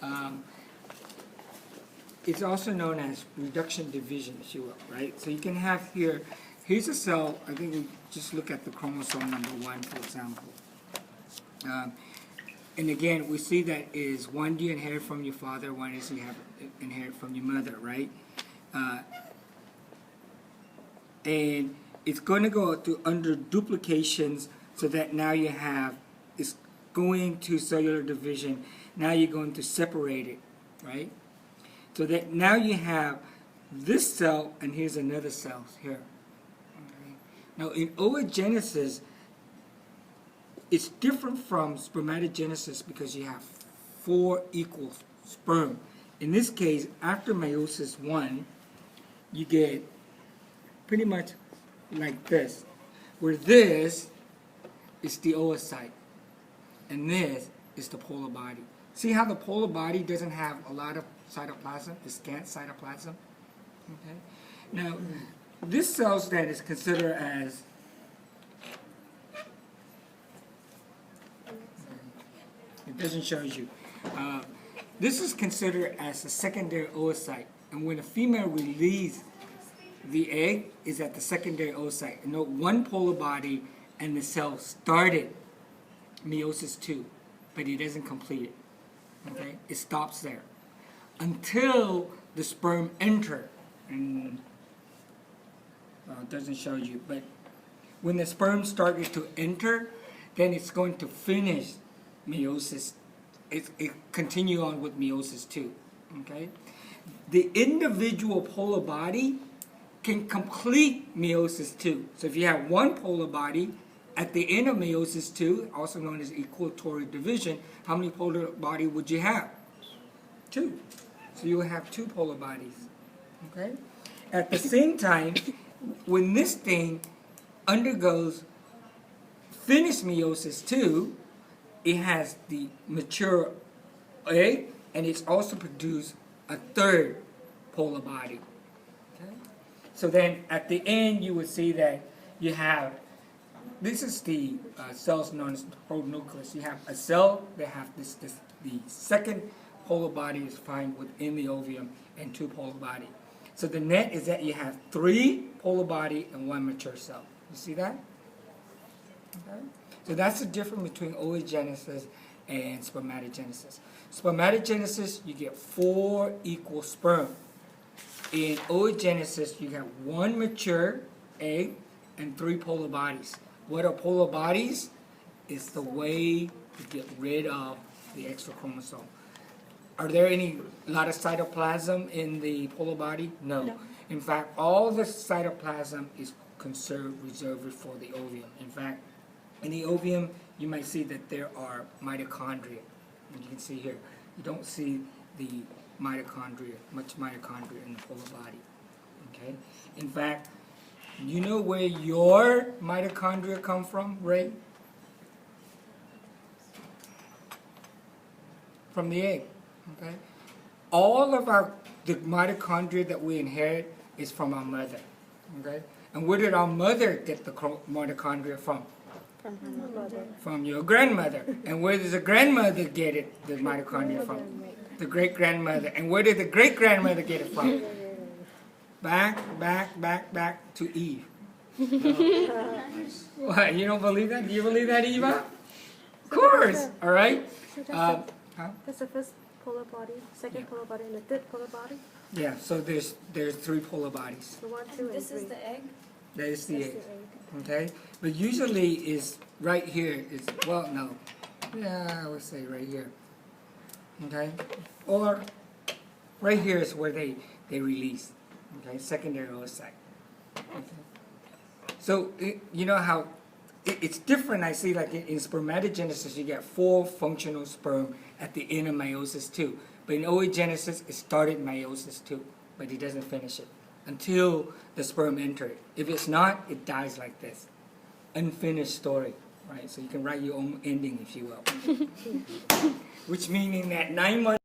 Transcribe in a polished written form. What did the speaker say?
1. It's also known as reduction division, if you will, right? So you can have here, here's a cell. I think we just look at the chromosome number 1, for example. And again, we see that is one you inherit from your father, one is you have inherit from your mother, right? And it's going to go to under duplications, so that now you have, it's going to cellular division. Now you're going to separate it, right? So that now you have this cell, and here's another cell here. Okay. Now in oogenesis, it's different from spermatogenesis because you have 4 equal sperm. In this case, after meiosis 1, you get pretty much like this, where this is the oocyte, and this is the polar body. See how the polar body doesn't have a lot of cytoplasm, the scant cytoplasm? Okay. Now, this cell that is considered as it doesn't show you. This is considered as a secondary oocyte, and when a female releases the egg, is at the secondary oocyte. Note one polar body, and the cell started meiosis 2, but it doesn't complete it. Okay, it stops there until the sperm enter, and it doesn't show you, but when the sperm started to enter, then it's going to finish meiosis. It continue on with meiosis 2. Okay, the individual polar body can complete meiosis 2. So if you have one polar body at the end of meiosis 2, also known as equatory division, how many polar bodies would you have? 2. So you will have 2 polar bodies. Okay? At the same time, when this thing undergoes finished meiosis 2, it has the mature egg, and it's also produced a 3rd polar body. Okay? So then at the end, you would see that you have, this is the cells known as pronucleus. You have a cell that have the second polar body is found within the ovum, and 2 polar body. So the net is that you have 3 polar body and 1 mature cell. You see that? Okay. So that's the difference between oogenesis and spermatogenesis. Spermatogenesis, you get 4 equal sperm. In oogenesis, you have 1 mature egg and 3 polar bodies. What are polar bodies? It's the way to get rid of the extra chromosome. Are there a lot of cytoplasm in the polar body? No. In fact, all the cytoplasm is reserved for the ovum. In fact, in the ovum, you might see that there are mitochondria. And you can see here, you don't see the mitochondria, much mitochondria in the polar body. Okay? In fact, you know where your mitochondria come from, Ray? From the egg. Okay? All of the mitochondria that we inherit is from our mother. Okay? And where did our mother get the mitochondria from? From her mother. From your grandmother. And where does the grandmother get it, the mitochondria from? The great-grandmother. And where did the great-grandmother get it from? Back to Eve. What, you don't believe that? Do you believe that, Eva? Of course. All right. That's the first polar body, second polar body, and the 3rd polar body. Yeah. So there's 3 polar bodies. So 1, 2, and 3. This is the egg? That is the That's egg. the egg. Okay. But usually is right here. Is well, no. Yeah, I would say right here. Okay. Or right here is where they release. Okay. Secondary oocyte. Okay. So you know how it's different. I see like in spermatogenesis you get 4 functional sperm at the end of meiosis 2. But in oogenesis it started meiosis 2, but it doesn't finish it until the sperm enter it. If it's not, it dies like this. Unfinished story, right? So you can write your own ending if you will. Which meaning that 9 months